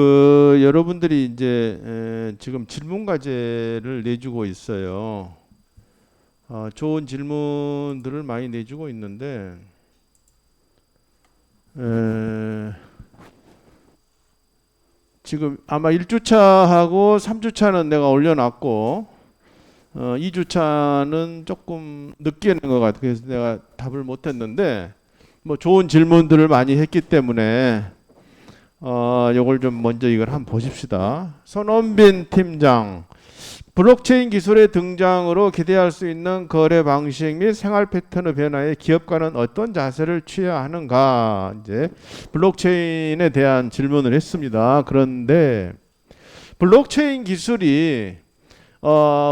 여러분들이 이제 지금 질문 과제를 내주고 있어요. 좋은 질문들을 많이 내주고 있는데 지금 아마 1주차하고 3주차는 내가 올려놨고 2주차는 조금 늦게 낸 것 같아요. 그래서 내가 답을 못했는데 뭐 좋은 질문들을 많이 했기 때문에 요걸 좀 먼저 이걸 한번 보십시다. 손원빈 팀장, 블록체인 기술의 등장으로 기대할 수 있는 거래 방식 및 생활 패턴의 변화에 기업가는 어떤 자세를 취해야 하는가? 이제 블록체인에 대한 질문을 했습니다. 그런데 블록체인 기술이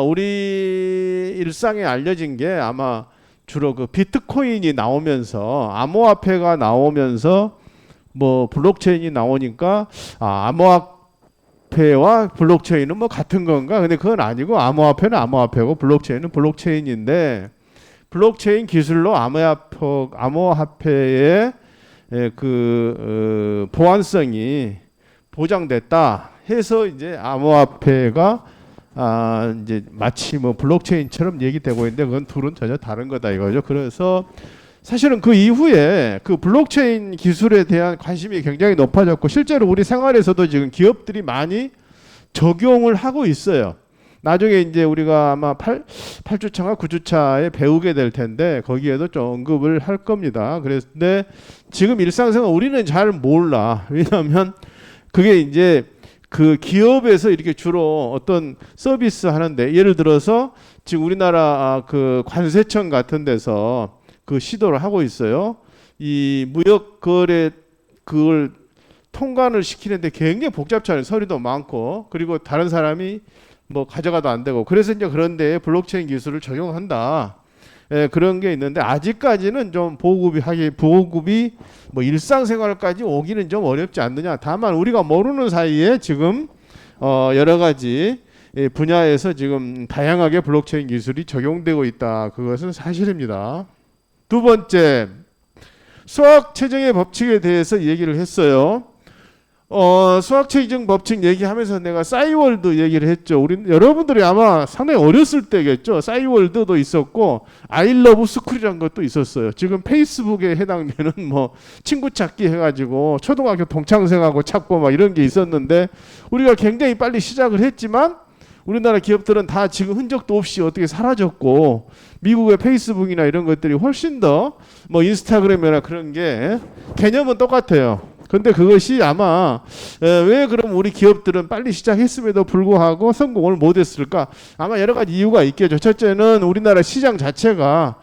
우리 일상에 알려진 게 아마 주로 그 비트코인이 나오면서 암호화폐가 나오면서 뭐 블록체인이 나오니까 암호화폐와 블록체인은 뭐 같은 건가? 근데 그건 아니고 암호화폐는 암호화폐고 블록체인은 블록체인인데 블록체인 기술로 암호화폐의 보안성이 보장됐다 해서 이제 암호화폐가 이제 마치 뭐 블록체인처럼 얘기되고 있는데 그건 둘은 전혀 다른 거다 이거죠. 그래서 사실은 그 이후에 그 블록체인 기술에 대한 관심이 굉장히 높아졌고 실제로 우리 생활에서도 지금 기업들이 많이 적용을 하고 있어요. 나중에 이제 우리가 아마 8주차가 9주차에 배우게 될 텐데 거기에도 좀 언급을 할 겁니다. 그런데 지금 일상생활 우리는 잘 몰라. 왜냐하면 그게 이제 그 기업에서 이렇게 주로 어떤 서비스 하는데 예를 들어서 지금 우리나라 그 관세청 같은 데서 그 시도를 하고 있어요. 이 무역 거래 그걸 통관을 시키는데 굉장히 복잡잖아요. 서류도 많고 그리고 다른 사람이 뭐 가져가도 안 되고 그래서 이제 그런데 블록체인 기술을 적용한다. 그런 게 있는데 아직까지는 좀 보급이 뭐 일상생활까지 오기는 좀 어렵지 않느냐. 다만 우리가 모르는 사이에 지금 여러 가지 분야에서 지금 다양하게 블록체인 기술이 적용되고 있다. 그것은 사실입니다. 두 번째, 수학 최정의 법칙에 대해서 얘기를 했어요. 수학 최정 법칙 얘기하면서 내가 싸이월드 얘기를 했죠. 여러분들이 아마 상당히 어렸을 때겠죠. 싸이월드도 있었고 아이러브 스쿨이라는 것도 있었어요. 지금 페이스북에 해당되는 뭐 친구 찾기 해가지고 초등학교 동창생하고 찾고 막 이런 게 있었는데 우리가 굉장히 빨리 시작을 했지만 우리나라 기업들은 다 지금 흔적도 없이 어떻게 사라졌고 미국의 페이스북이나 이런 것들이 훨씬 더 뭐 인스타그램이나 그런 게 개념은 똑같아요. 근데 그것이 아마 왜 그럼 우리 기업들은 빨리 시작했음에도 불구하고 성공을 못했을까? 아마 여러 가지 이유가 있겠죠. 첫째는 우리나라 시장 자체가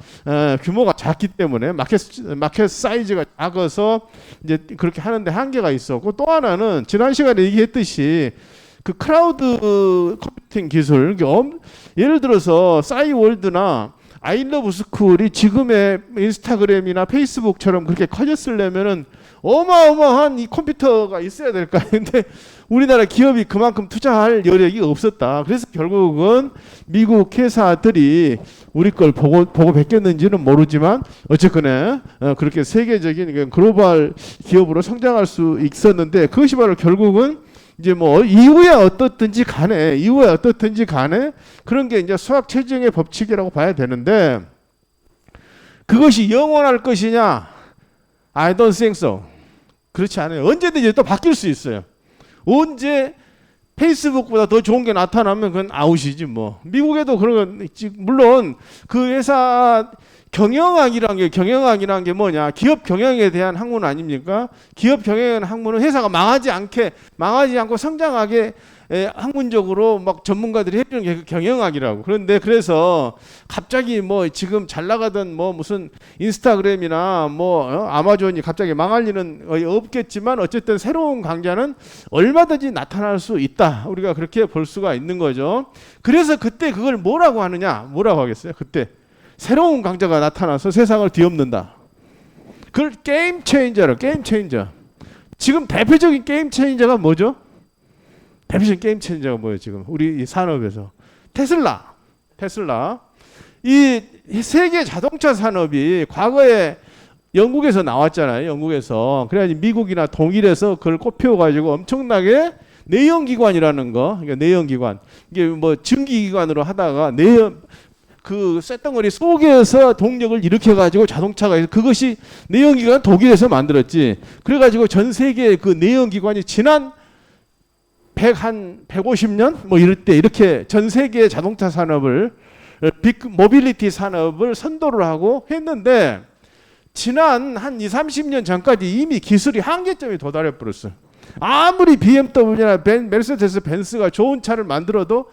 규모가 작기 때문에 마켓 사이즈가 작아서 이제 그렇게 하는데 한계가 있었고 또 하나는 지난 시간에 얘기했듯이 그 클라우드 컴퓨팅 기술 예를 들어서 싸이월드나 아이러브 스쿨이 지금의 인스타그램이나 페이스북처럼 그렇게 커졌으려면은 어마어마한 이 컴퓨터가 있어야 될까 근데 우리나라 기업이 그만큼 투자할 여력이 없었다. 그래서 결국은 미국 회사들이 우리 걸 보고 뵙겠는지는 모르지만 어쨌거나 그렇게 세계적인 글로벌 기업으로 성장할 수 있었는데 그것이 바로 결국은 이제 뭐 이후에 어떻든지 간에 그런 게 이제 수학 최정의 법칙이라고 봐야 되는데 그것이 영원할 것이냐? I don't think so. 그렇지 않아요. 언제든지 또 바뀔 수 있어요. 언제 페이스북보다 더 좋은 게 나타나면 그건 아웃이지 뭐. 미국에도 그런 물론 그 회사 경영학이란 게 뭐냐? 기업 경영에 대한 학문 아닙니까? 기업 경영의 학문은 회사가 망하지 않고 성장하게 학문적으로 막 전문가들이 해주는 게 경영학이라고. 그래서 갑자기 뭐 지금 잘 나가던 뭐 무슨 인스타그램이나 뭐 아마존이 갑자기 망할 일은 없겠지만 어쨌든 새로운 강자는 얼마든지 나타날 수 있다. 우리가 그렇게 볼 수가 있는 거죠. 그래서 그때 그걸 뭐라고 하겠어요? 그때 새로운 강자가 나타나서 세상을 뒤엎는다. 그걸 게임 체인저. 지금 대표적인 게임 체인저가 뭐죠? 대표적인 게임 체인저가 뭐예요? 지금 우리 이 산업에서 테슬라. 이 세계 자동차 산업이 과거에 영국에서 나왔잖아요. 영국에서. 그래야지 미국이나 동일해서 그걸 꼽혀가지고 엄청나게 내연기관이라는 거. 그러니까 내연기관. 이게 뭐 증기기관으로 하다가 그 쇳덩어리 속에서 동력을 일으켜가지고 자동차가 그것이 내연기관 독일에서 만들었지. 그래가지고 전 세계 그 내연기관이 지난 150년 뭐 이럴 때 이렇게 전 세계 자동차 산업을 빅 모빌리티 산업을 선도를 하고 했는데 지난 한 20, 30년 전까지 이미 기술이 한계점에 도달해 버렸어요. 아무리 BMW나 메르세데스 벤츠가 좋은 차를 만들어도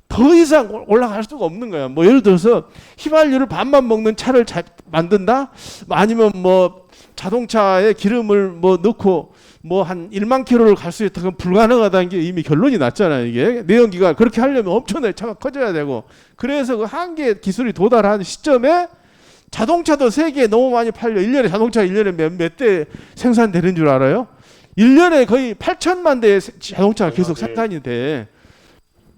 더 이상 올라갈 수가 없는 거야. 뭐 예를 들어서 휘발유를 반만 먹는 차를 만든다? 아니면 뭐 자동차에 기름을 뭐 넣고 뭐 한 1만 킬로를 갈 수 있다. 그건 불가능하다는 게 이미 결론이 났잖아요. 이게 내연기관 그렇게 하려면 엄청나게 차가 커져야 되고 그래서 그 한계 기술이 도달한 시점에 자동차도 세계에 너무 많이 팔려. 1년에 자동차 1년에 몇 대 생산되는 줄 알아요? 1년에 거의 8천만 대의 자동차가 계속 생산이 돼.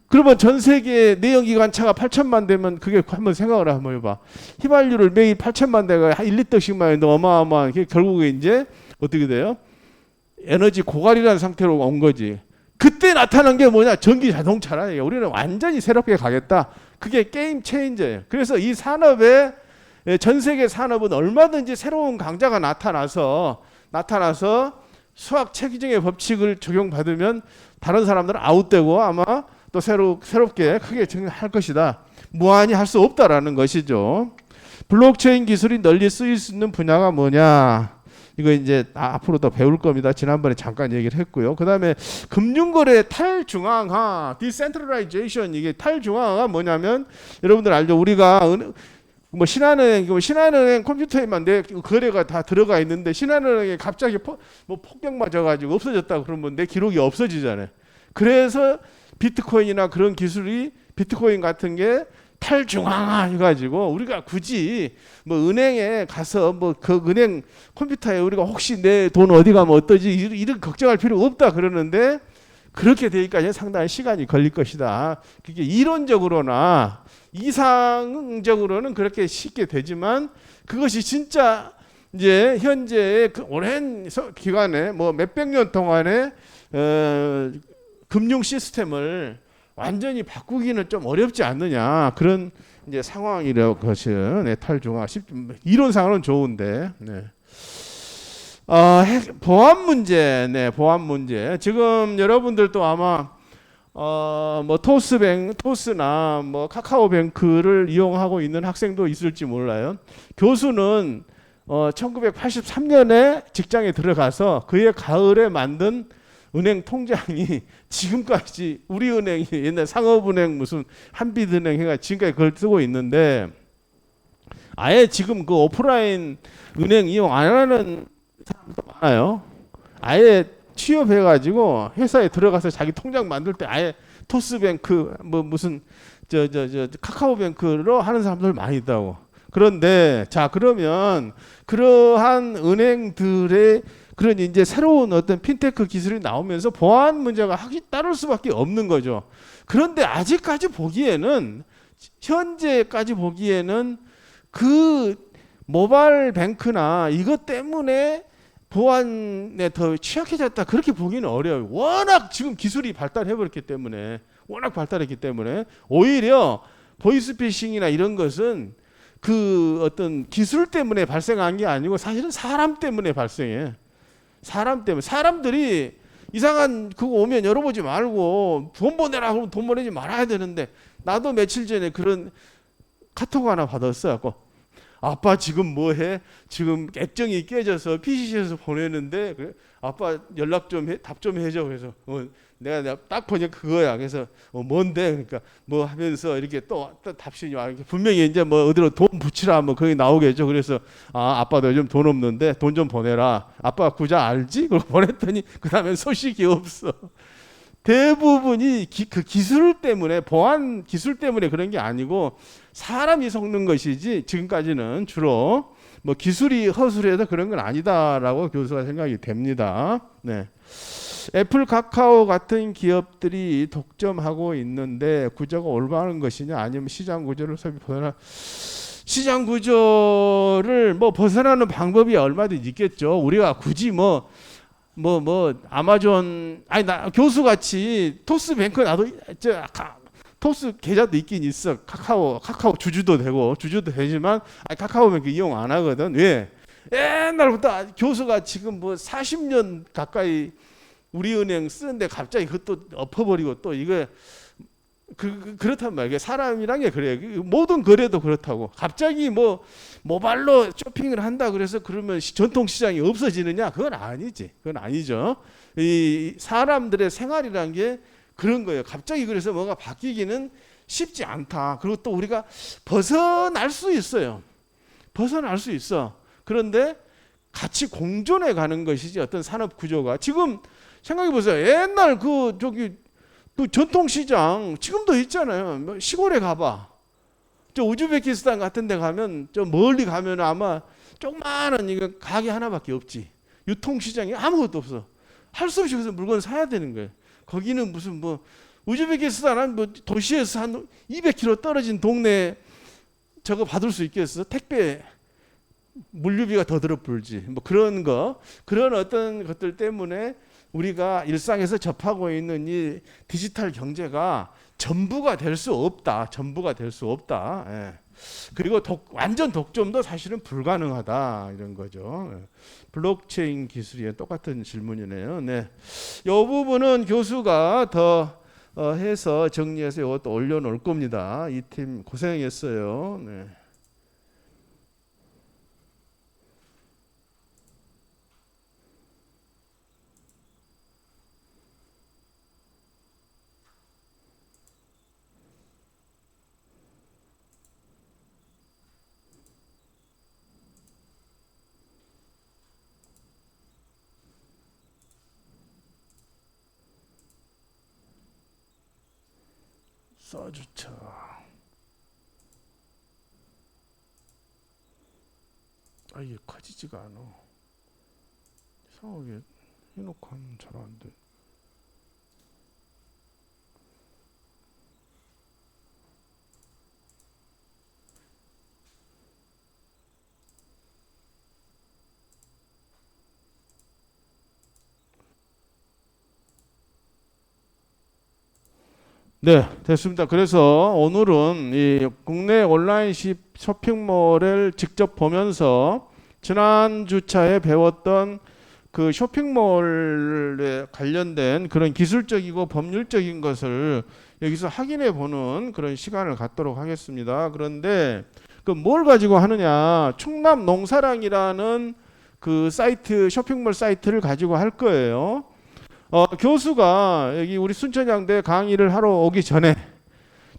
그러면 전 세계 내연기관 차가 8천만 대면 그게 한번 생각을 한번 해봐. 휘발유를 매일 8천만 대가 한 1리터씩만 했는데 어마어마한 게 결국에 이제 어떻게 돼요? 에너지 고갈이라는 상태로 온 거지. 그때 나타난 게 뭐냐? 전기 자동차라. 우리는 완전히 새롭게 가겠다. 그게 게임 체인저예요. 그래서 이 산업에 전 세계 산업은 얼마든지 새로운 강자가 나타나서 수학 체계적인 법칙을 적용받으면 다른 사람들은 아웃되고 아마 또 새롭게 크게 할 것이다. 무한히 할 수 없다라는 것이죠. 블록체인 기술이 널리 쓰일 수 있는 분야가 뭐냐? 이거 이제 앞으로 더 배울 겁니다. 지난번에 잠깐 얘기를 했고요. 그 다음에 금융거래 탈중앙화, 디센트럴라이제이션. 이게 탈중앙화가 뭐냐면 여러분들 알죠? 우리가 뭐 신한은행 컴퓨터에만 내 거래가 다 들어가 있는데 신한은행에 갑자기 폭격 맞아가지고 없어졌다 그러면 내 기록이 없어지잖아요. 그래서 비트코인이나 그런 기술이 비트코인 같은 게 탈중앙화 해가지고 우리가 굳이 뭐 은행에 가서 뭐 그 은행 컴퓨터에 우리가 혹시 내 돈 어디 가면 어떠지 이런 걱정할 필요가 없다 그러는데 그렇게 되기까지 상당히 시간이 걸릴 것이다. 그게 이론적으로나 이상적으로는 그렇게 쉽게 되지만 그것이 진짜 이제 현재의 그 오랜 기간에 뭐 몇백 년 동안의 금융 시스템을 완전히 바꾸기는 좀 어렵지 않느냐 그런 이제 상황이라고 것은 네, 탈중앙 이론상으로는 좋은데 네. 보안 문제, 네, 보안 문제. 지금 여러분들도 아마 뭐 토스나 뭐 카카오뱅크를 이용하고 있는 학생도 있을지 몰라요. 교수는 1983년에 직장에 들어가서 그해 가을에 만든 은행 통장이 지금까지 우리은행이 옛날 상업은행 무슨 한빛은행 해가 지금까지 그걸 쓰고 있는데 아예 지금 그 오프라인 은행 이용 안 하는 사람도 많아요. 아예 취업해가지고 회사에 들어가서 자기 통장 만들 때 아예 토스뱅크 뭐 무슨 저 카카오뱅크로 하는 사람들 많이 있다고. 그런데 자 그러면 그러한 은행들의 그런 이제 새로운 어떤 핀테크 기술이 나오면서 보안 문제가 확실히 따를 수밖에 없는 거죠. 그런데 아직까지 보기에는 현재까지 보기에는 그 모바일 뱅크나 이것 때문에 보안에 더 취약해졌다 그렇게 보기는 어려워요. 워낙 지금 기술이 발달해버렸기 때문에 오히려 보이스피싱이나 이런 것은 그 어떤 기술 때문에 발생한 게 아니고 사실은 사람 때문에 발생해. 사람 때문에 사람들이 이상한 그거 오면 열어보지 말고 돈 보내라 그러면 돈 보내지 말아야 되는데 나도 며칠 전에 그런 카톡 하나 받았어요. 아빠 지금 뭐해? 지금 액정이 깨져서 PC에서 보내는데 그래? 아빠 연락 좀 해, 답 좀 해줘. 그래서 내가 딱 보니까 그거야. 그래서 뭔데? 그러니까 뭐 하면서 이렇게 또 답신이 와. 분명히 이제 뭐 어디로 돈 붙이라 뭐 거기 나오겠죠. 그래서 아빠도 요즘 돈 없는데 돈 좀 보내라. 아빠 구자 알지? 그러고 보냈더니 그 다음에 소식이 없어. 대부분이 그 기술 때문에 보안 기술 때문에 그런 게 아니고 사람이 속는 것이지 지금까지는 주로 뭐 기술이 허술해서 그런 건 아니다라고 교수가 생각이 됩니다. 네. 애플, 카카오 같은 기업들이 독점하고 있는데 구조가 올바른 것이냐 아니면 시장 구조를 보나 시장 구조를 뭐 벗어나는 방법이 얼마든지 있겠죠. 우리가 굳이 아마존 아니 나 교수같이 토스뱅크 나도 토스 계좌도 있긴 있어. 카카오 주주도 되지만 카카오뱅크 이용 안 하거든. 왜? 옛날부터 교수가 지금 뭐 40년 가까이 우리은행 쓰는데 갑자기 그것도 엎어버리고 또 이거 그렇단 말이에요. 사람이란 게 그래요. 모든 거래도 그렇다고. 갑자기 뭐 모바일로 쇼핑을 한다 그래서 그러면 전통 시장이 없어지느냐? 그건 아니지. 그건 아니죠. 이 사람들의 생활이란 게 그런 거예요. 갑자기 그래서 뭐가 바뀌기는 쉽지 않다. 그리고 또 우리가 벗어날 수 있어요. 벗어날 수 있어. 그런데 같이 공존해 가는 것이지 어떤 산업 구조가. 지금 생각해 보세요. 옛날 그 전통 시장 지금도 있잖아요. 시골에 가봐. 저 우즈베키스탄 같은 데 가면 저 멀리 가면 아마 조그마한 이거 가게 하나밖에 없지. 유통 시장이 아무것도 없어. 할 수 없이 그래서 물건 사야 되는 거예요. 거기는 무슨 우즈베키스탄은 도시에서 한 200km 떨어진 동네 저거 받을 수 있겠어? 택배 물류비가 더 들어불지. 그런 어떤 것들 때문에 우리가 일상에서 접하고 있는 이 디지털 경제가 전부가 될 수 없다. 예. 그리고 완전 독점도 사실은 불가능하다 이런 거죠. 예. 블록체인 기술이 똑같은 질문이네요. 네, 이 부분은 교수가 더 해서 정리해서 이것도 올려놓을 겁니다. 이 팀 고생했어요. 네. 써주차. 이게 커지지가 않아. 이상하게 해놓고 하면 잘 안 돼. 네, 됐습니다. 그래서 오늘은 이 국내 온라인 쇼핑몰을 직접 보면서 지난 주차에 배웠던 그 쇼핑몰에 관련된 그런 기술적이고 법률적인 것을 여기서 확인해 보는 그런 시간을 갖도록 하겠습니다. 그런데 그 뭘 가지고 하느냐? 충남 농사랑이라는 그 사이트, 쇼핑몰 사이트를 가지고 할 거예요. 교수가 여기 우리 순천향대 강의를 하러 오기 전에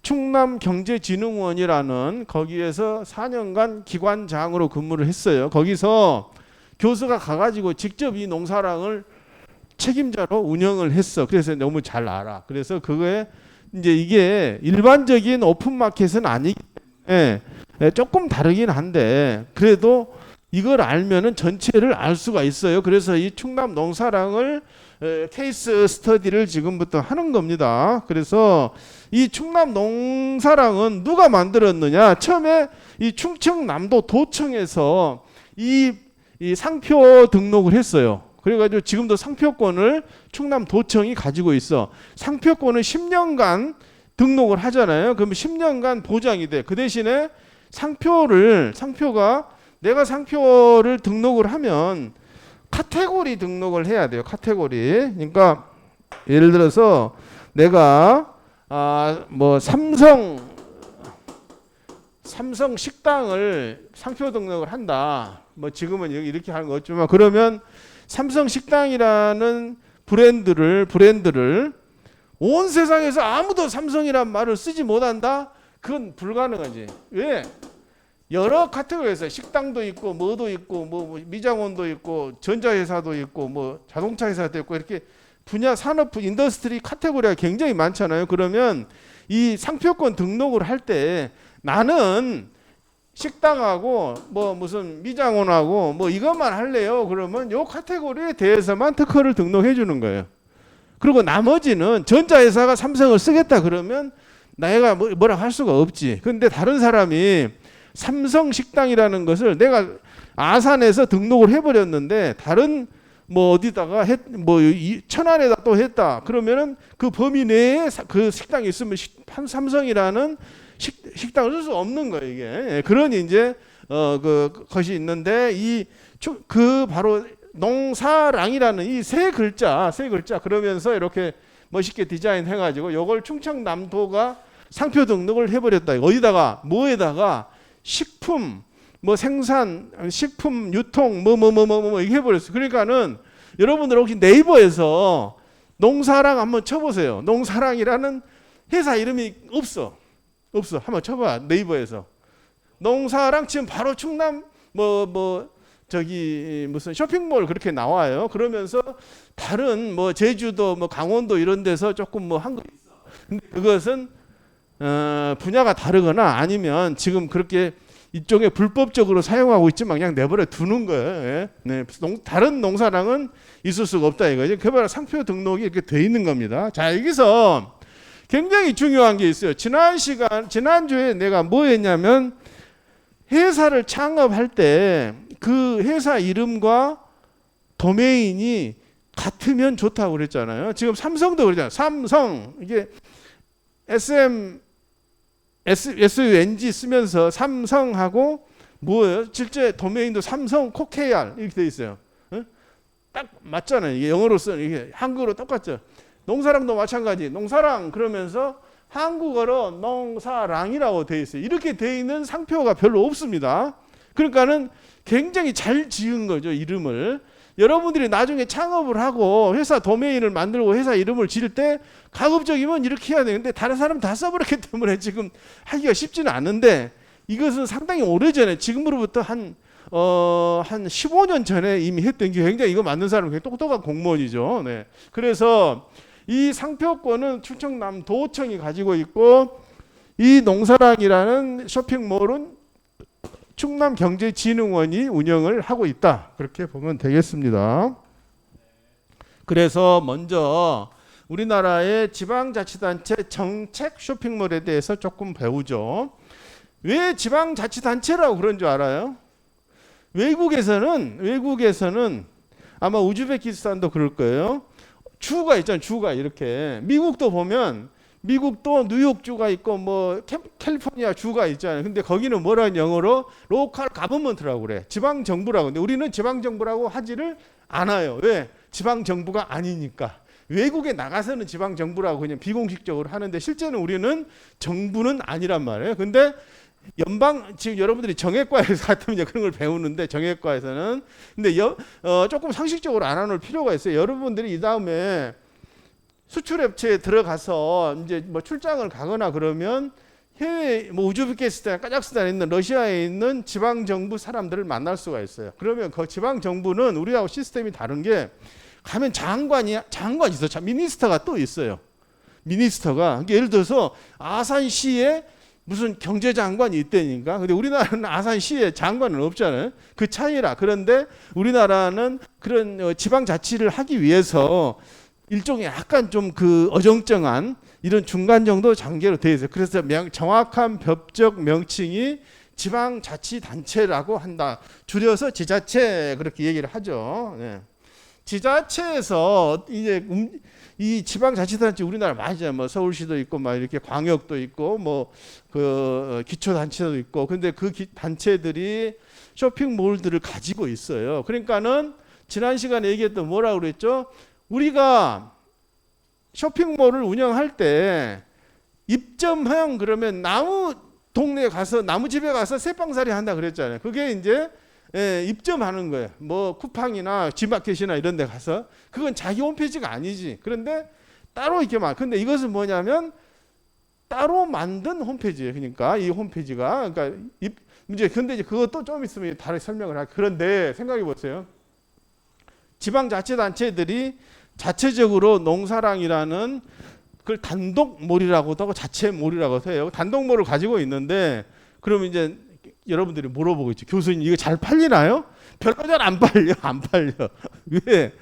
충남경제진흥원이라는 거기에서 4년간 기관장으로 근무를 했어요. 거기서 교수가 가가지고 직접 이 농사랑을 책임자로 운영을 했어. 그래서 너무 잘 알아. 그래서 그거에 이제 이게 일반적인 오픈마켓은 아니기 때문에 조금 다르긴 한데 그래도 이걸 알면은 전체를 알 수가 있어요. 그래서 이 충남 농사랑을 케이스 스터디를 지금부터 하는 겁니다. 그래서 이 충남 농사랑은 누가 만들었느냐? 처음에 이 충청남도 도청에서 이 상표 등록을 했어요. 그래가지고 지금도 상표권을 충남도청이 가지고 있어. 상표권은 10년간 등록을 하잖아요. 그러면 10년간 보장이 돼. 그 대신에 상표가 내가 상표를 등록을 하면 카테고리 등록을 해야 돼요. 카테고리. 그러니까 예를 들어서 내가 삼성 식당을 상표 등록을 한다. 지금은 여기 이렇게 하는 거 없지만 그러면 삼성 식당이라는 브랜드를 온 세상에서 아무도 삼성이란 말을 쓰지 못한다? 그건 불가능하지. 왜? 여러 카테고리에서 식당도 있고 뭐도 있고 미장원도 있고 전자회사도 있고 자동차 회사도 있고 이렇게 분야 산업 인더스트리 카테고리가 굉장히 많잖아요. 그러면 이 상표권 등록을 할 때 나는 식당하고 무슨 미장원하고 이것만 할래요. 그러면 요 카테고리에 대해서만 특허를 등록해 주는 거예요. 그리고 나머지는 전자회사가 삼성을 쓰겠다 그러면 내가 뭐라 할 수가 없지. 근데 다른 사람이 삼성식당이라는 것을 내가 아산에서 등록을 해버렸는데 다른 뭐 어디다가 천안에다 또 했다. 그러면은 그 범위 내에 그 식당이 있으면 삼성이라는 식당을 쓸 수 없는 거예요, 이게. 그런 이제 것이 있는데 그 바로 농사랑이라는 이 세 글자 그러면서 이렇게 멋있게 디자인해 가지고 요걸 충청남도가 상표 등록을 해버렸다. 어디다가 뭐에다가 식품 뭐 생산 식품 유통 뭐 이렇게 해버렸어요. 그러니까는 여러분들 혹시 네이버에서 농사랑 한번 쳐보세요. 농사랑이라는 회사 이름이 없어. 한번 쳐봐. 네이버에서 농사랑 치면 바로 충남 저기 무슨 쇼핑몰 그렇게 나와요. 그러면서 다른 뭐 제주도 뭐 강원도 이런 데서 조금 뭐 한 거 있어. 근데 그것은 분야가 다르거나 아니면 지금 그렇게 이쪽에 불법적으로 사용하고 있지만 그냥 내버려 두는 거예요. 예? 네. 다른 농사랑은 있을 수가 없다 이거죠. 그바로 상표 등록이 이렇게 돼 있는 겁니다. 자, 여기서 굉장히 중요한 게 있어요. 지난주에 내가 뭐 했냐면 회사를 창업할 때 그 회사 이름과 도메인이 같으면 좋다고 그랬잖아요. 지금 삼성도 그러잖아요. 삼성 이게 SUNG 쓰면서 삼성하고 뭐예요? 실제 도메인도 삼성 코케알 이렇게 돼 있어요. 딱 맞잖아요. 이게 영어로 쓰는 이게 한국어로 똑같죠. 농사랑도 마찬가지. 농사랑 그러면서 한국어로 농사랑이라고 돼 있어요. 이렇게 돼 있는 상표가 별로 없습니다. 그러니까는 굉장히 잘 지은 거죠, 이름을. 여러분들이 나중에 창업을 하고 회사 도메인을 만들고 회사 이름을 지을 때 가급적이면 이렇게 해야 되는데 다른 사람 다 써버렸기 때문에 지금 하기가 쉽지는 않은데 이것은 상당히 오래전에 지금으로부터 한 15년 전에 이미 했던 게 굉장히 이거 만든 사람은 굉장히 똑똑한 공무원이죠. 네. 그래서 이 상표권은 충청남도청이 가지고 있고 이 농사랑이라는 쇼핑몰은 충남경제진흥원이 운영을 하고 있다. 그렇게 보면 되겠습니다. 그래서 먼저 우리나라의 지방자치단체 정책 쇼핑몰에 대해서 조금 배우죠. 왜 지방자치단체라고 그런 줄 알아요? 외국에서는 아마 우즈베키스탄도 그럴 거예요. 주가 있잖아요. 주가 이렇게. 미국도 보면 미국도 뉴욕주가 있고 뭐 캘리포니아 주가 있잖아요. 근데 거기는 뭐라는 영어로 로컬 가버먼트라고 그래. 지방 정부라고. 근데 우리는 지방 정부라고 하지를 않아요. 왜? 지방 정부가 아니니까. 외국에 나가서는 지방 정부라고 그냥 비공식적으로 하는데 실제는 우리는 정부는 아니란 말이에요. 근데 지금 여러분들이 정외과에서 같으면 그런 걸 배우는데 정외과에서는 근데 조금 상식적으로 알아놓을 필요가 있어요. 여러분들이 이 다음에 수출업체에 들어가서 이제 뭐 출장을 가거나 그러면 해외 뭐 우즈베키스탄, 카자흐스탄에 있는 러시아에 있는 지방 정부 사람들을 만날 수가 있어요. 그러면 그 지방 정부는 우리하고 시스템이 다른 게 가면 장관이 있어. 미니스터가 또 있어요. 미니스터가 예를 들어서 아산시에 무슨 경제장관이 있다니까. 근데 우리나라는 아산시에 장관은 없잖아요. 그 차이라. 그런데 우리나라는 그런 지방자치를 하기 위해서 일종의 약간 좀 그 어정쩡한 이런 중간 정도 단계로 되어 있어요. 그래서 정확한 법적 명칭이 지방자치단체라고 한다. 줄여서 지자체 그렇게 얘기를 하죠. 네. 지자체에서 이제 이 지방자치단체 우리나라 많이잖아요. 뭐 서울시도 있고 막 이렇게 광역도 있고 뭐 그 기초단체도 있고. 근데 그 단체들이 쇼핑몰들을 가지고 있어요. 그러니까는 지난 시간에 얘기했던 뭐라고 그랬죠? 우리가 쇼핑몰을 운영할 때 입점형 그러면 나무 동네에 가서 나무 집에 가서 새빵살이 한다 그랬잖아요. 그게 이제 입점하는 거예요. 뭐 쿠팡이나 G마켓이나 이런 데 가서 그건 자기 홈페이지가 아니지. 그런데 따로 이렇게 근데 이것은 뭐냐면 따로 만든 홈페이지예요. 그러니까 이 홈페이지가 그러니까 근데 이제 그것도 좀 있으면 다른 설명을 할게요. 그런데 생각해 보세요. 지방자치단체들이 자체적으로 농사랑이라는 그걸 단독몰이라고도 하고 자체몰이라고도 해요. 단독몰을 가지고 있는데 그러면 이제 여러분들이 물어보고 있죠. 교수님 이거 잘 팔리나요? 별로 잘 안 팔려. 안 팔려. 왜?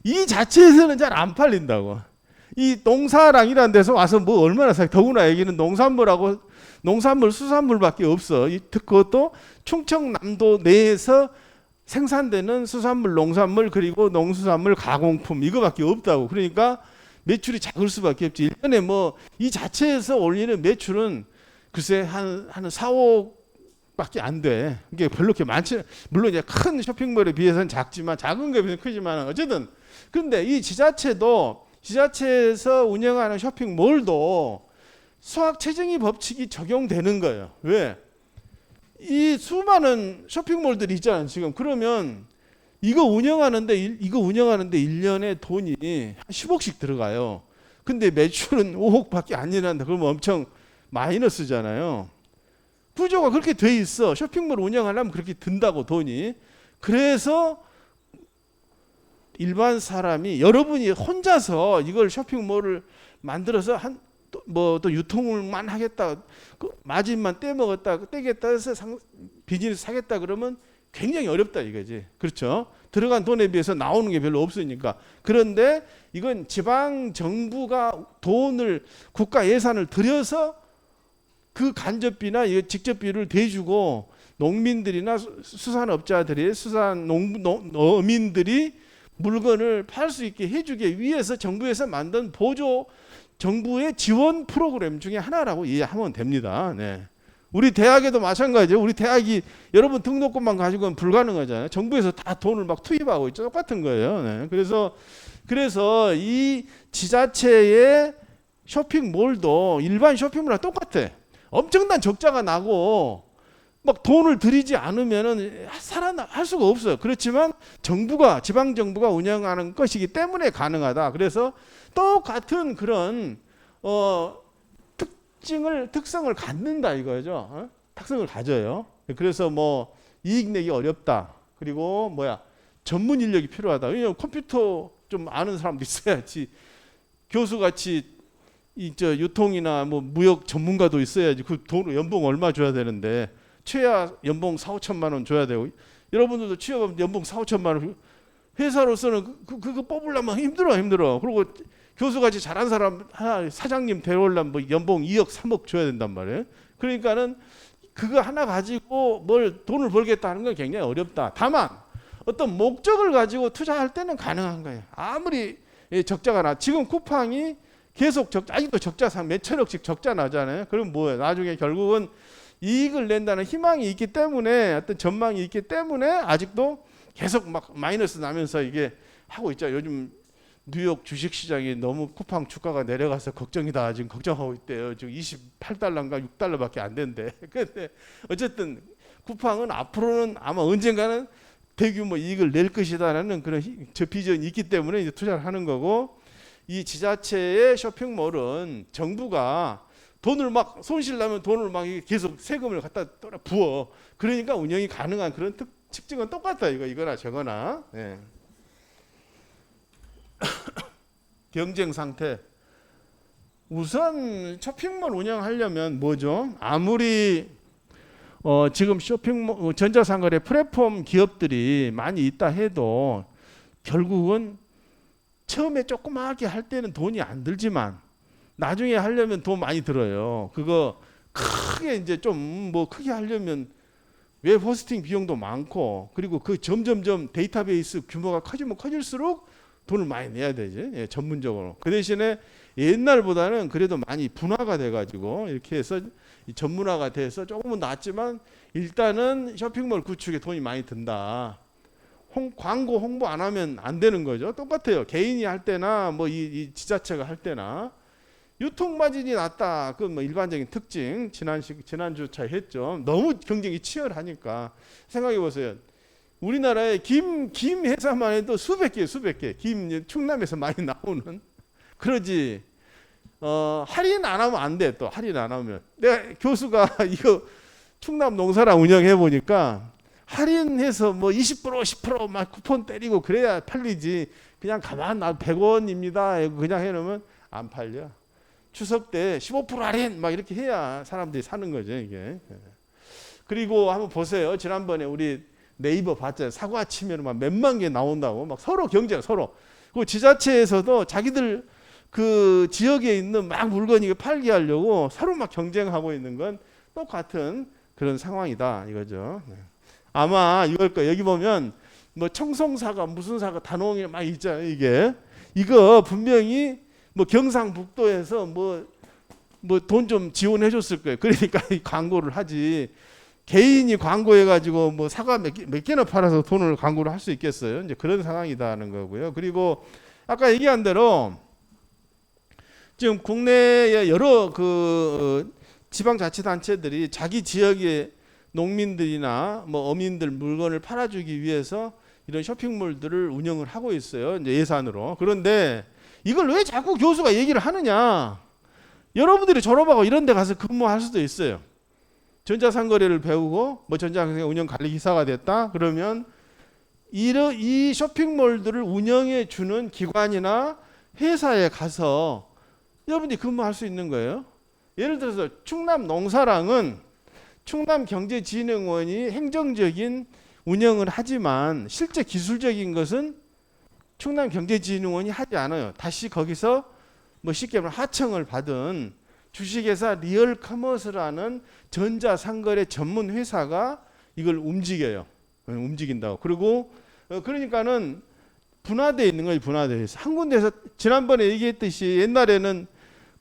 이 자체에서는 잘 안 팔린다고. 이 농사랑이라는 데서 와서 뭐 얼마나 사? 더구나 여기는 농산물하고 농산물, 수산물밖에 없어. 그것도 충청남도 내에서 생산되는 수산물, 농산물 그리고 농수산물 가공품 이거밖에 없다고. 그러니까 매출이 작을 수밖에 없지. 1년에 뭐 이 자체에서 올리는 매출은 글쎄 한 4, 5밖에 안 돼. 이게 별로 그렇게 많지. 물론 이제 큰 쇼핑몰에 비해서는 작지만 작은 거에 비해서 크지만 어쨌든 근데 이 지자체에서 운영하는 쇼핑몰도 소액체증이 법칙이 적용되는 거예요. 왜? 이 수많은 쇼핑몰들이 있잖아요, 지금. 그러면 이거 운영하는데 1년에 돈이 한 10억씩 들어가요. 근데 매출은 5억밖에 안 일어난다. 그러면 엄청 마이너스잖아요. 구조가 그렇게 돼 있어. 쇼핑몰 운영하려면 그렇게 든다고 돈이. 그래서 일반 사람이 여러분이 혼자서 이걸 쇼핑몰을 만들어서 또 유통을만 하겠다, 마진만 떼겠다 해서 비즈니스 사겠다 그러면 굉장히 어렵다 이거지. 그렇죠? 들어간 돈에 비해서 나오는 게 별로 없으니까. 그런데 이건 지방 정부가 돈을 국가 예산을 들여서 그 간접비나 직접비를 대주고 농민들이나 수산업자들이 어민들이 물건을 팔 수 있게 해주기 위해서 정부에서 만든 정부의 지원 프로그램 중에 하나라고 이해하면 됩니다. 네. 우리 대학에도 마찬가지예요. 우리 대학이 여러분 등록금만 가지고는 불가능하잖아요. 정부에서 다 돈을 막 투입하고 있죠. 똑같은 거예요. 네. 그래서 이 지자체의 쇼핑몰도 일반 쇼핑몰이랑 똑같아. 엄청난 적자가 나고 막 돈을 들이지 않으면은 할 수가 없어요. 그렇지만 지방 정부가 운영하는 것이기 때문에 가능하다. 그래서 똑같은 그런 특성을 갖는다 이거죠. 특성을 가져요. 그래서 뭐 이익 내기 어렵다. 그리고 전문 인력이 필요하다. 왜냐면 컴퓨터 좀 아는 사람도 있어야지. 교수같이 유통이나 뭐 무역 전문가도 있어야지. 그 돈 연봉 얼마 줘야 되는데 최하 연봉 4, 5천만 원 줘야 되고 여러분들도 취업하면 연봉 4, 5천만 원 회사로서는 그거 뽑으려면 힘들어. 그리고 교수같이 잘한 사람 하나 사장님 데려오려면 뭐 연봉 2억, 3억 줘야 된단 말이에요. 그러니까는 그거 하나 가지고 돈을 벌겠다는 건 굉장히 어렵다. 다만 어떤 목적을 가지고 투자할 때는 가능한 거예요. 아무리 적자가 나. 지금 쿠팡이 계속 아직도 적자 몇 천억씩 적자 나잖아요. 그럼 뭐예요? 나중에 결국은 이익을 낸다는 희망이 있기 때문에 어떤 전망이 있기 때문에 아직도 계속 막 마이너스 나면서 이게 하고 있죠. 요즘 뉴욕 주식시장이 너무 쿠팡 주가가 내려가서 걱정이다. 지금 걱정하고 있대요. 지금 28달러인가 6달러밖에 안 된대. 근데 어쨌든 쿠팡은 앞으로는 아마 언젠가는 대규모 이익을 낼 것이다라는 그런 비전이 있기 때문에 이제 투자를 하는 거고, 이 지자체의 쇼핑몰은 정부가 돈을 막 손실 나면 돈을 막 계속 세금을 갖다 부어. 그러니까 운영이 가능한 그런 특징은 똑같다. 이거나 저거나. 네. 경쟁 상태. 우선 쇼핑몰 운영하려면 뭐죠? 아무리 지금 쇼핑몰 전자상거래 플랫폼 기업들이 많이 있다 해도 결국은 처음에 조그맣게 할 때는 돈이 안 들지만 나중에 하려면 돈 많이 들어요. 그거 크게 이제 좀 크게 하려면 웹 호스팅 비용도 많고, 그리고 그 점점점 데이터베이스 규모가 커지면 커질수록 돈을 많이 내야 되지. 예, 전문적으로. 그 대신에 옛날보다는 그래도 많이 분화가 돼가지고 이렇게 해서 전문화가 돼서 조금은 낫지만 일단은 쇼핑몰 구축에 돈이 많이 든다. 광고 홍보 안 하면 안 되는 거죠. 똑같아요. 개인이 할 때나 이 지자체가 할 때나 유통 마진이 낮다. 그 일반적인 특징 지난주차 했죠. 너무 경쟁이 치열하니까 생각해 보세요. 우리나라에 김 회사만 해도 수백 개 김 충남에서 많이 나오는. 그러지 할인 안 하면 안 돼. 또 할인 안 하면 내가 교수가 이거 충남 농사랑 운영해 보니까 할인해서 20% 10% 막 쿠폰 때리고 그래야 팔리지. 그냥 가만 나 100원입니다 그냥 해놓으면 안 팔려. 추석 때 15% 할인 막 이렇게 해야 사람들이 사는 거죠 이게. 그리고 한번 보세요. 지난번에 우리 네이버 봤잖아요. 사과 치면 막 몇만 개 나온다고 막 서로 경쟁 서로. 그 지자체에서도 자기들 그 지역에 있는 막 물건이 팔게 하려고 서로 막 경쟁하고 있는 건 똑같은 그런 상황이다 이거죠. 아마 이걸 거 여기 보면 뭐 청송사가 무슨 사가 단호항이 막 있잖아요. 이거 분명히 뭐 경상북도에서 뭐 돈 좀 지원해 줬을 거예요. 그러니까 이 광고를 하지. 개인이 광고해가지고 뭐 사과 몇 개나 팔아서 돈을 광고를 할 수 있겠어요? 이제 그런 상황이다는 거고요. 그리고 아까 얘기한 대로 지금 국내의 여러 지방자치단체들이 자기 지역의 농민들이나 뭐 어민들 물건을 팔아주기 위해서 이런 쇼핑몰들을 운영을 하고 있어요. 이제 예산으로. 그런데 이걸 왜 자꾸 교수가 얘기를 하느냐? 여러분들이 졸업하고 이런 데 가서 근무할 수도 있어요. 전자상거래를 배우고 뭐 전자상거래 운영 관리 기사가 됐다. 그러면 이 쇼핑몰들을 운영해 주는 기관이나 회사에 가서 여러분들이 근무할 수 있는 거예요. 예를 들어서 충남농사랑은 충남경제진흥원이 행정적인 운영을 하지만 실제 기술적인 것은 충남경제진흥원이 하지 않아요. 다시 거기서 뭐 쉽게 말하면 하청을 받은 주식회사 리얼커머스라는 전자상거래 전문 회사가 이걸 움직인다고. 그리고 그러니까는 분화되어 있는 거예요. 분화되어 있어. 한 군데서 지난번에 얘기했듯이 옛날에는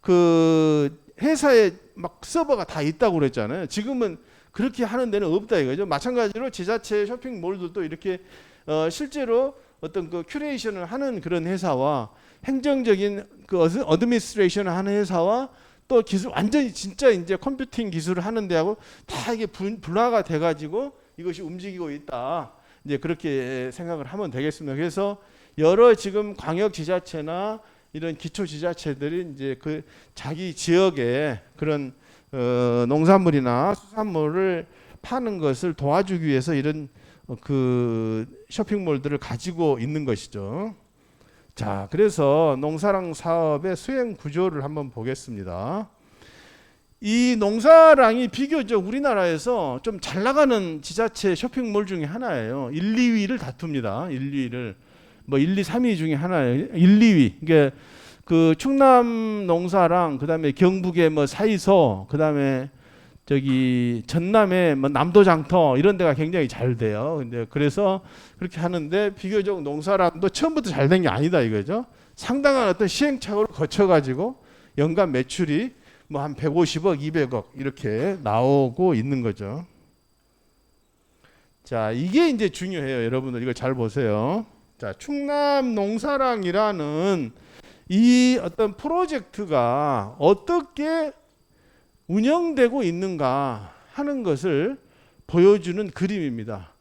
그 회사에 막 서버가 다 있다고 그랬잖아요. 지금은 그렇게 하는 데는 없다 이거죠. 마찬가지로 지자체 쇼핑몰들도 이렇게 실제로 어떤 그 큐레이션을 하는 그런 회사와 행정적인 그 어드미니스트레이션을 하는 회사와 또 기술 완전히 진짜 이제 컴퓨팅 기술을 하는 데하고 다 이게 분화가 돼 가지고 이것이 움직이고 있다. 이제 그렇게 생각을 하면 되겠습니다. 그래서 여러 지금 광역 지자체나 이런 기초 지자체들이 이제 그 자기 지역에 그런 농산물이나 수산물을 파는 것을 도와주기 위해서 이런 그 쇼핑몰들을 가지고 있는 것이죠. 자, 그래서 농사랑 사업의 수행 구조를 한번 보겠습니다. 이 농사랑이 비교적 우리나라에서 좀 잘 나가는 지자체 쇼핑몰 중에 하나예요. 1, 2위를 다툽니다. 1, 2위를. 뭐 1, 2, 3위 중에 하나예요. 1, 2위. 이게 그 충남 농사랑 그다음에 경북의 뭐 사이소, 그다음에 저기 전남의 뭐 남도장터 이런 데가 굉장히 잘 돼요. 근데 그래서 그렇게 하는데 비교적 농사랑도 처음부터 잘 된 게 아니다 이거죠. 상당한 어떤 시행착오를 거쳐 가지고 연간 매출이 뭐 한 150억, 200억 이렇게 나오고 있는 거죠. 자, 이게 이제 중요해요. 여러분들 이거 잘 보세요. 자, 충남 농사랑이라는 이 어떤 프로젝트가 어떻게 운영되고 있는가 하는 것을 보여주는 그림입니다.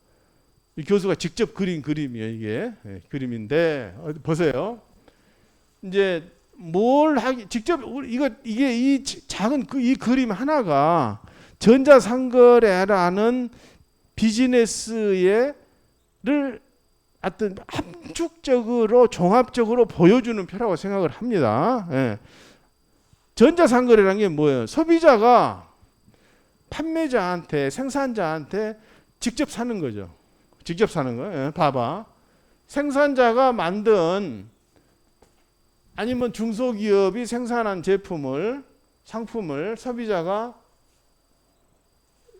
이 교수가 직접 그린 그림이에요. 이게 그림인데 보세요. 이제 뭘 하기 직접 이게 이 작은 이 그림 하나가 전자상거래라는 비즈니스를 어떤 함축적으로 종합적으로 보여주는 표라고 생각을 합니다. 예. 전자상거래라는 게 뭐예요? 소비자가 판매자한테 생산자한테 직접 사는 거죠. 직접 사는 거예요. 예. 봐봐. 생산자가 만든 아니면 중소기업이 생산한 상품을 소비자가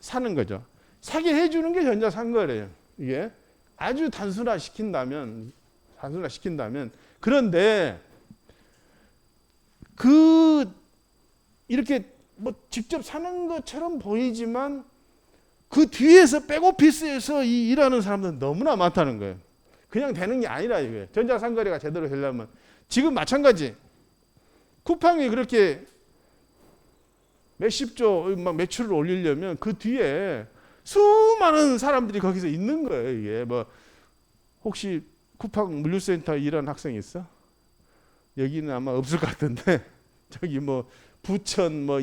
사는 거죠. 사게 해주는 게 전자상거래예요. 이게 아주 단순화시킨다면 그런데 이렇게 뭐 직접 사는 것처럼 보이지만 그 뒤에서 백오피스에서 일하는 사람들은 너무나 많다는 거예요. 그냥 되는 게 아니라 이거예요. 전자상거래가 제대로 되려면 지금 마찬가지 쿠팡이 그렇게 몇십조 막 매출을 올리려면 그 뒤에 수많은 사람들이 거기서 있는 거예요. 이게 뭐 혹시 쿠팡 물류센터 일하는 학생 있어? 여기는 아마 없을 것 같은데 저기 뭐 부천 뭐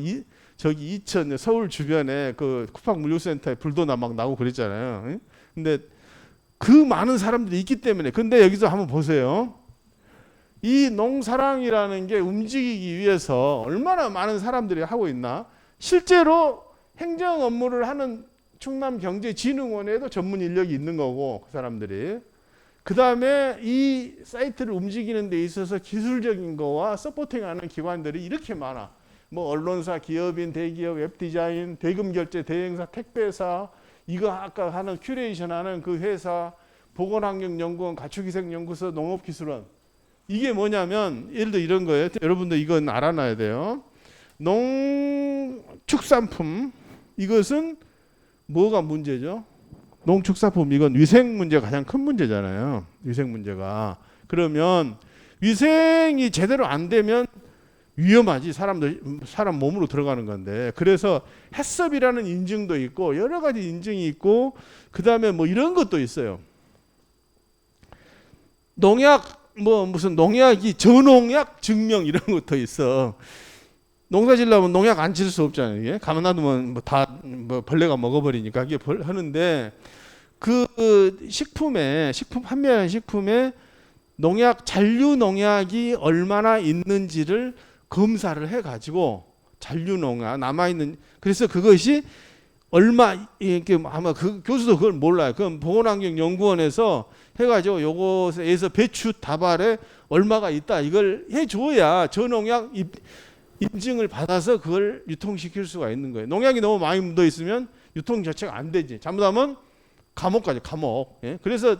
저기 이천 서울 주변에 그 쿠팡 물류센터에 불도 막 나고 그랬잖아요. 근데 그 많은 사람들이 있기 때문에 근데 여기서 한번 보세요. 이 농사랑이라는 게 움직이기 위해서 얼마나 많은 사람들이 하고 있나? 실제로 행정 업무를 하는 충남경제진흥원에도 전문 인력이 있는 거고 그 사람들이 그 다음에 이 사이트를 움직이는 데 있어서 기술적인 거와 서포팅하는 기관들이 이렇게 많아. 뭐 언론사, 기업인, 대기업, 웹디자인, 대금결제, 대행사, 택배사, 이거 아까 하는 큐레이션하는 그 회사, 보건환경연구원, 가축위생연구소, 농업기술원. 이게 뭐냐면 예를 들어 이런 거예요. 여러분들 이건 알아놔야 돼요. 농축산품, 이것은 뭐가 문제죠? 농축산품, 이건 위생 문제가 가장 큰 문제잖아요. 위생 문제가. 그러면 위생이 제대로 안 되면 위험하지. 사람 몸으로 들어가는 건데. 그래서 해썹이라는 인증도 있고 여러 가지 인증이 있고, 그 다음에 뭐 이런 것도 있어요. 농약, 뭐 무슨 농약이 저농약 증명 이런 것도 있어. 농사 지려면 농약 안 칠 수 없잖아요. 이게 가만 놔두면 뭐 다 뭐 벌레가 먹어버리니까 이게 하는데, 그 식품 판매하는 식품에 농약, 잔류 농약이 얼마나 있는지를 검사를 해가지고, 잔류 농약 남아 있는, 그래서 그것이 얼마, 이렇게 아마 그 교수도 그걸 몰라요. 그럼 보건환경연구원에서 해가지고 요것에서 배추 다발에 얼마가 있다, 이걸 해줘야 저농약 인증을 받아서 그걸 유통시킬 수가 있는 거예요. 농약이 너무 많이 묻어 있으면 유통 자체가 안 되지. 잘못하면 감옥 가죠, 감옥. 예? 그래서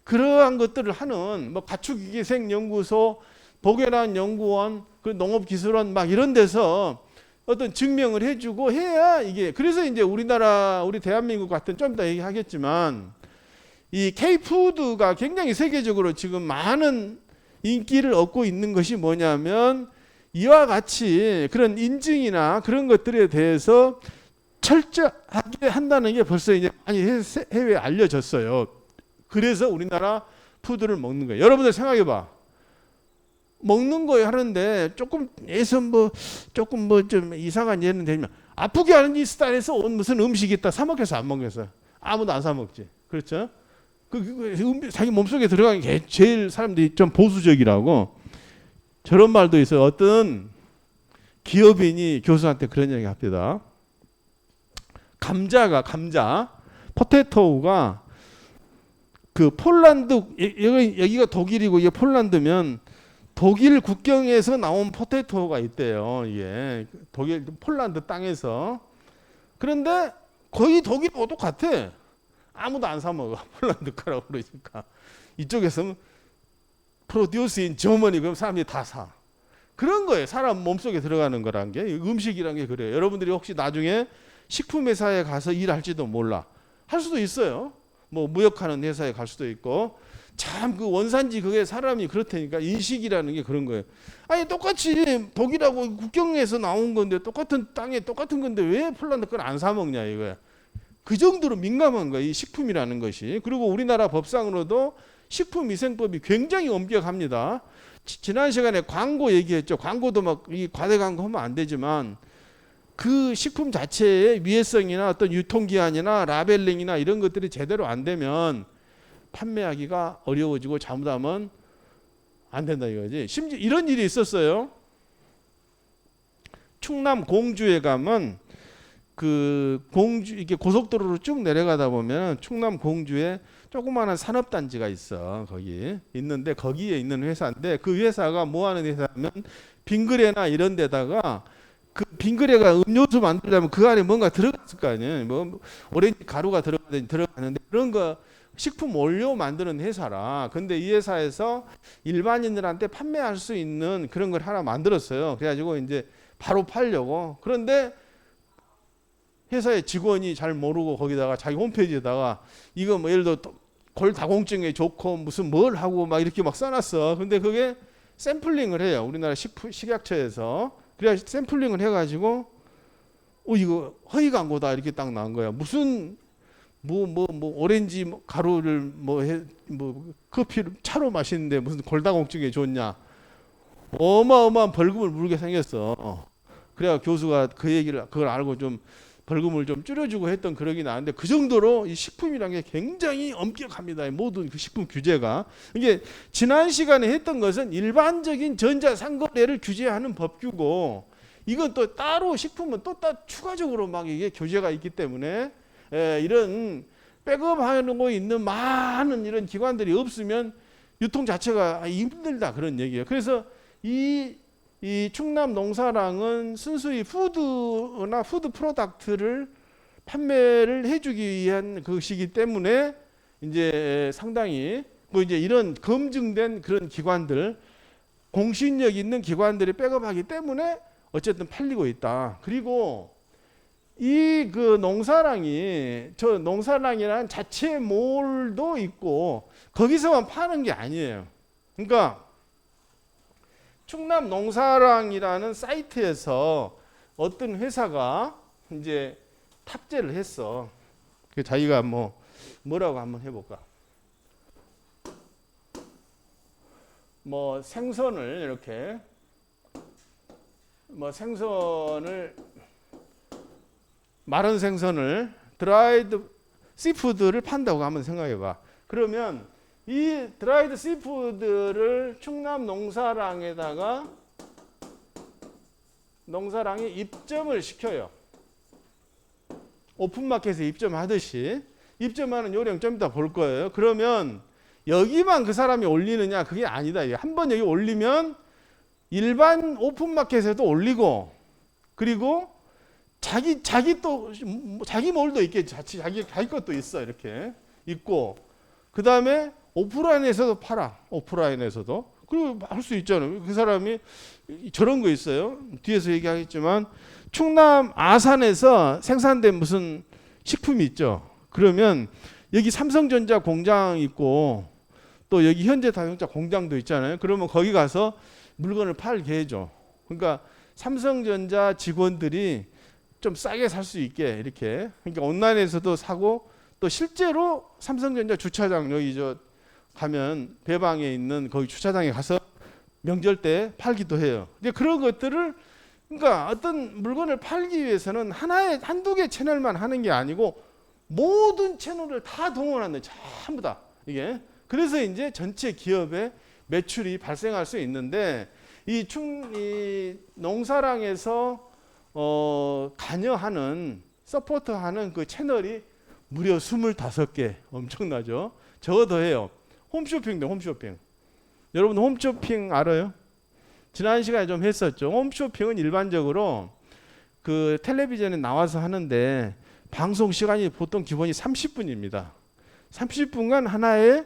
그러한 것들을 하는 뭐 가축위생연구소, 보건환경연구원, 그 농업기술원 막 이런 데서 어떤 증명을 해주고 해야 이게, 그래서 이제 우리나라, 우리 대한민국 같은, 좀 이따 얘기하겠지만 이 K푸드가 굉장히 세계적으로 지금 많은 인기를 얻고 있는 것이 뭐냐면, 이와 같이 그런 인증이나 그런 것들에 대해서 철저하게 한다는 게 벌써 이제 많이 해외에 알려졌어요. 그래서 우리나라 푸드를 먹는 거예요. 여러분들 생각해봐. 먹는 거 하는데 조금 조금 좀 이상한 예는 되면, 아프게 하는 이 스타일에서 온 무슨 음식이 있다, 사 먹겠어 안 먹겠어? 아무도 안 사 먹지. 그렇죠? 자기 몸속에 들어가는 게 제일 사람들이 좀 보수적이라고 저런 말도 있어요. 어떤 기업인이 교수한테 그런 얘기 합니다. 감자, 포테토우가 그 폴란드, 여기가 독일이고 이게 폴란드면 독일 국경에서 나온 포테토가 있대요. 이게 독일, 폴란드 땅에서. 그런데 거의 독일하고 똑같아. 아무도 안 사 먹어. 폴란드 거라고 그러니까. 이쪽에서는 프로듀스 인 저머니, 그럼 사람들이 다 사. 그런 거예요. 사람 몸속에 들어가는 거란 게, 음식이란 게 그래요. 여러분들이 혹시 나중에 식품회사에 가서 일할지도 몰라. 할 수도 있어요. 뭐 무역하는 회사에 갈 수도 있고. 참 그 원산지 그게 사람이 그렇다니까. 인식이라는 게 그런 거예요. 아니 똑같이 독일하고 국경에서 나온 건데, 똑같은 땅에 똑같은 건데 왜 폴란드 걸 안 사 먹냐 이거야. 그 정도로 민감한 거예요, 이 식품이라는 것이. 그리고 우리나라 법상으로도 식품위생법이 굉장히 엄격합니다. 지난 시간에 광고 얘기했죠. 광고도 막 이 과대 광고하면 안 되지만, 그 식품 자체의 위해성이나 어떤 유통기한이나 라벨링이나 이런 것들이 제대로 안 되면 판매하기가 어려워지고 잘못하면 안 된다 이거지. 심지어 이런 일이 있었어요. 충남 공주에 가면 그 공주, 이렇게 고속도로로 쭉 내려가다 보면 충남 공주에 조그마한 산업단지가 있어. 거기 있는데, 거기에 있는 회사인데, 그 회사가 뭐 하는 회사냐면 빙그레나 이런 데다가, 그 빙그레가 음료수 만들려면 그 안에 뭔가 들어갔을 거 아니에요. 뭐 오렌지 가루가 들어가는데 그런 거 식품 원료 만드는 회사라. 근데 이 회사에서 일반인들한테 판매할 수 있는 그런 걸 하나 만들었어요. 그래가지고 이제 바로 팔려고. 그런데 회사의 직원이 잘 모르고 거기다가 자기 홈페이지에다가 이거 뭐 예를 들어 골다공증에 좋고 무슨 뭘 하고 막 이렇게 막 써놨어. 근데 그게 샘플링을 해요. 우리나라 식약처에서. 그래야 샘플링을 해가지고 이거 허위 광고다 이렇게 딱 나온 거야. 무슨 뭐 오렌지 가루를 뭐 커피를 차로 마시는데 무슨 골다공증에 좋냐. 어마어마한 벌금을 물게 생겼어. 그래야 교수가 그 얘기를, 그걸 알고 좀 벌금을 좀 줄여주고 했던 그러긴 하는데, 그 정도로 이 식품이라는 게 굉장히 엄격합니다. 모든 그 식품 규제가. 이게 지난 시간에 했던 것은 일반적인 전자상거래를 규제하는 법규고, 이건 또 따로 식품은 또 추가적으로 막 이게 규제가 있기 때문에, 이런 백업하고 있는 많은 이런 기관들이 없으면 유통 자체가 힘들다 그런 얘기예요. 그래서 이 이 충남 농사랑은 순수히 푸드나 푸드 프로덕트를 판매를 해주기 위한 것이기 때문에 이제 상당히 뭐 이제 이런 검증된 그런 기관들, 공신력 있는 기관들이 백업하기 때문에 어쨌든 팔리고 있다. 그리고 이 그 농사랑이 저 농사랑이라는 자체 몰도 있고 거기서만 파는 게 아니에요. 그러니까 충남 농사랑이라는 사이트에서 어떤 회사가 이제 탑재를 했어. 그 자기가 뭐라고 한번 해볼까? 뭐 생선을 이렇게 생선을 마른 생선을 드라이드 씨푸드를 판다고 한번 생각해봐. 그러면 이 드라이드 씨푸드를 충남 농사랑에 입점을 시켜요. 오픈마켓에 입점하듯이. 입점하는 요령 좀 이따 볼 거예요. 그러면 여기만 그 사람이 올리느냐? 그게 아니다. 한번 여기 올리면 일반 오픈마켓에도 올리고, 그리고 자기 몰도 있겠지. 자기 것도 있어. 이렇게 있고, 그 다음에 오프라인에서도 팔아. 오프라인에서도. 그리고 할 수 있잖아요. 그 사람이 저런 거 있어요. 뒤에서 얘기하겠지만 충남 아산에서 생산된 무슨 식품이 있죠. 그러면 여기 삼성전자 공장 있고 또 여기 현대자동차 공장도 있잖아요. 그러면 거기 가서 물건을 팔게 해줘. 그러니까 삼성전자 직원들이 좀 싸게 살 수 있게 이렇게. 그러니까 온라인에서도 사고 또 실제로 삼성전자 주차장 여기 저 가면 배방에 있는 거기 주차장에 가서 명절 때 팔기도 해요. 이제 그런 것들을 그러니까 어떤 물건을 팔기 위해서는 한두 개 채널만 하는 게 아니고 모든 채널을 다 동원하는 전부 다 이게. 그래서 이제 전체 기업의 매출이 발생할 수 있는데 이 농사랑에서 관여하는 서포트하는 그 채널이 무려 25개. 엄청나죠? 저거 더 해요. 홈쇼핑도 홈쇼핑. 여러분 홈쇼핑 알아요? 지난 시간에 좀 했었죠. 홈쇼핑은 일반적으로 그 텔레비전에 나와서 하는데 방송 시간이 보통 기본이 30분입니다. 30분간 하나의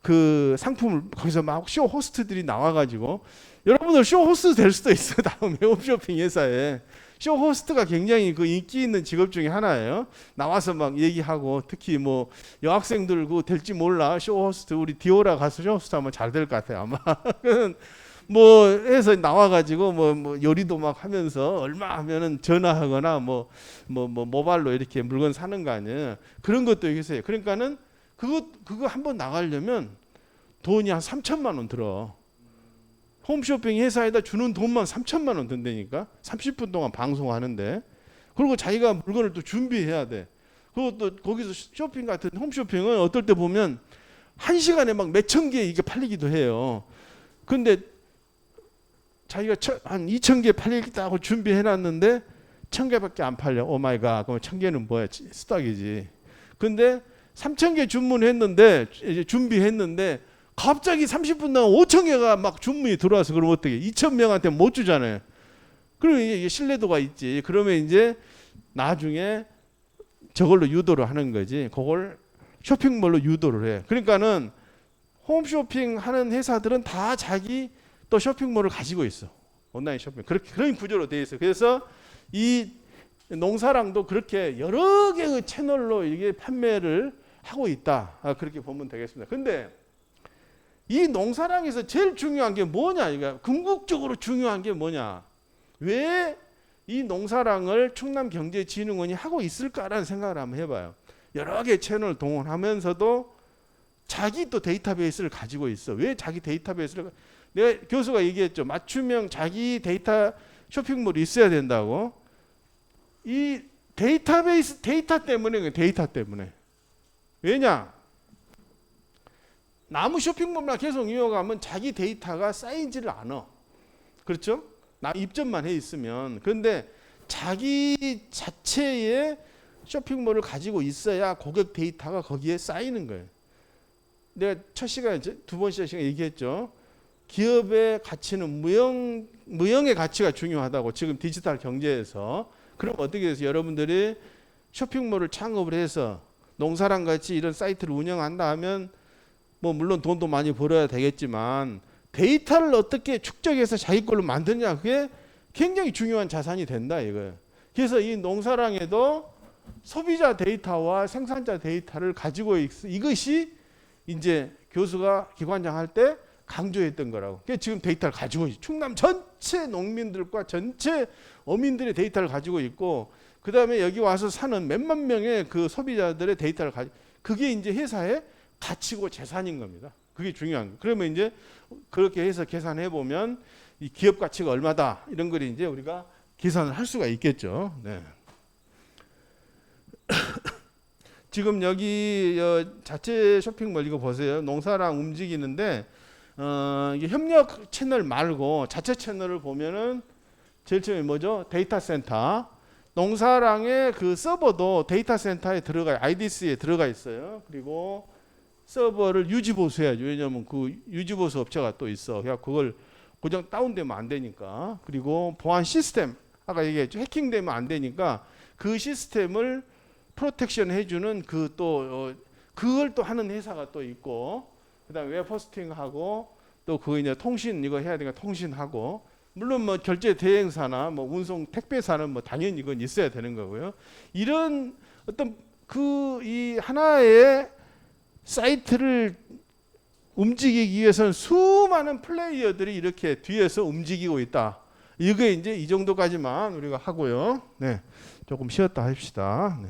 그 상품을 거기서 막 쇼 호스트들이 나와가지고 여러분들 쇼 호스트 될 수도 있어요. 다음에 홈쇼핑 회사에. 쇼 호스트가 굉장히 그 인기 있는 직업 중에 하나예요. 나와서 막 얘기하고 특히 뭐 여학생들 그 될지 몰라. 쇼 호스트 우리 디오라 가서 쇼 호스트 하면 잘 될 것 같아요. 아마. 뭐 해서 나와가지고 뭐 요리도 막 하면서 얼마 하면은 전화하거나 뭐 모바일로 이렇게 물건 사는 거 아니에요. 그런 것도 있어요. 그러니까는 그거 한번 나가려면 돈이 한 3천만 원 들어. 홈쇼핑 회사에다 주는 돈만 3천만 원 든다니까. 30분 동안 방송하는데. 그리고 자기가 물건을 또 준비해야 돼. 그리고 또 거기서 쇼핑 같은 홈쇼핑은 어떨 때 보면 1시간에 막 몇천 개 이게 팔리기도 해요. 근데 자기가 한 2,000개 팔리겠다고 준비해놨는데 1,000개밖에 안 팔려. 오 마이 갓. 그럼 1,000개는 뭐야? 수닥이지. 근데 3,000개 주문했는데 이제 준비했는데 갑자기 30분 동안 5,000개가 막 주문이 들어와서 그러면 어떻게 2,000명한테 못 주잖아요. 그러면 이게 신뢰도가 있지. 그러면 이제 나중에 저걸로 유도를 하는 거지. 그걸 쇼핑몰로 유도를 해. 그러니까는 홈쇼핑 하는 회사들은 다 자기 또 쇼핑몰을 가지고 있어. 온라인 쇼핑. 그런 구조로 되어 있어. 그래서 이 농사랑도 그렇게 여러 개의 채널로 이게 판매를 하고 있다. 그렇게 보면 되겠습니다. 근데 이 농사랑에서 제일 중요한 게 뭐냐? 이거 궁극적으로 중요한 게 뭐냐? 왜 이 농사랑을 충남경제진흥원이 하고 있을까라는 생각을 한번 해봐요. 여러 개의 채널을 동원하면서도 자기 또 데이터베이스를 가지고 있어. 왜 자기 데이터베이스를? 내가 교수가 얘기했죠. 맞춤형 자기 데이터 쇼핑몰이 있어야 된다고. 이 데이터베이스 데이터 때문에 데이터 때문에. 왜냐? 나무 쇼핑몰만 계속 이용하면 자기 데이터가 쌓이지를 않아. 그렇죠? 나 입점만 해 있으면. 그런데 자기 자체의 쇼핑몰을 가지고 있어야 고객 데이터가 거기에 쌓이는 거예요. 내가 첫 시간에 두 번째 시간에 얘기했죠. 기업의 가치는 무형의 가치가 중요하다고 지금 디지털 경제에서. 그럼 어떻게 해서 여러분들이 쇼핑몰을 창업을 해서 농사랑 같이 이런 사이트를 운영한다 하면 뭐 물론 돈도 많이 벌어야 되겠지만 데이터를 어떻게 축적해서 자기 걸로 만드냐, 그게 굉장히 중요한 자산이 된다 이거예요. 그래서 이 농사랑에도 소비자 데이터와 생산자 데이터를 가지고 이것이 이제 교수가 기관장 할 때 강조했던 거라고. 그러니까 지금 데이터를 가지고 있어요. 충남 전체 농민들과 전체 어민들의 데이터를 가지고 있고, 그 다음에 여기 와서 사는 몇만 명의 그 소비자들의 데이터를 가지고, 그게 이제 회사의 가치고 재산인 겁니다. 그게 중요한 거예요. 그러면 이제 그렇게 해서 계산해 보면 이 기업 가치가 얼마다 이런 걸 이제 우리가 계산을 할 수가 있겠죠. 네. 지금 여기 자체 쇼핑몰 이거 보세요. 농사랑 움직이는데 이게 협력 채널 말고 자체 채널을 보면은 제일 처음에 뭐죠? 데이터 센터. 농사랑의 그 서버도 데이터 센터에 들어가요. IDS에 들어가 있어요. 그리고 서버를 유지보수해야죠. 왜냐하면 그 유지보수 업체가 또 있어. 그냥 그걸 고정 다운되면 안 되니까. 그리고 보안 시스템, 아까 얘기했죠. 해킹되면 안 되니까 그 시스템을 프로텍션 해주는 그 또 그걸 또 하는 회사가 또 있고, 그다음에 웹 호스팅하고 또 그 이제 통신 이거 해야 되니까 통신하고, 물론 뭐 결제 대행사나 뭐 운송 택배사는 뭐 당연히 이건 있어야 되는 거고요. 이런 어떤 그 이 하나의 사이트를 움직이기 위해서는 수많은 플레이어들이 이렇게 뒤에서 움직이고 있다. 이게 이제 이 정도까지만 우리가 하고요. 네, 조금 쉬었다 합시다. 네.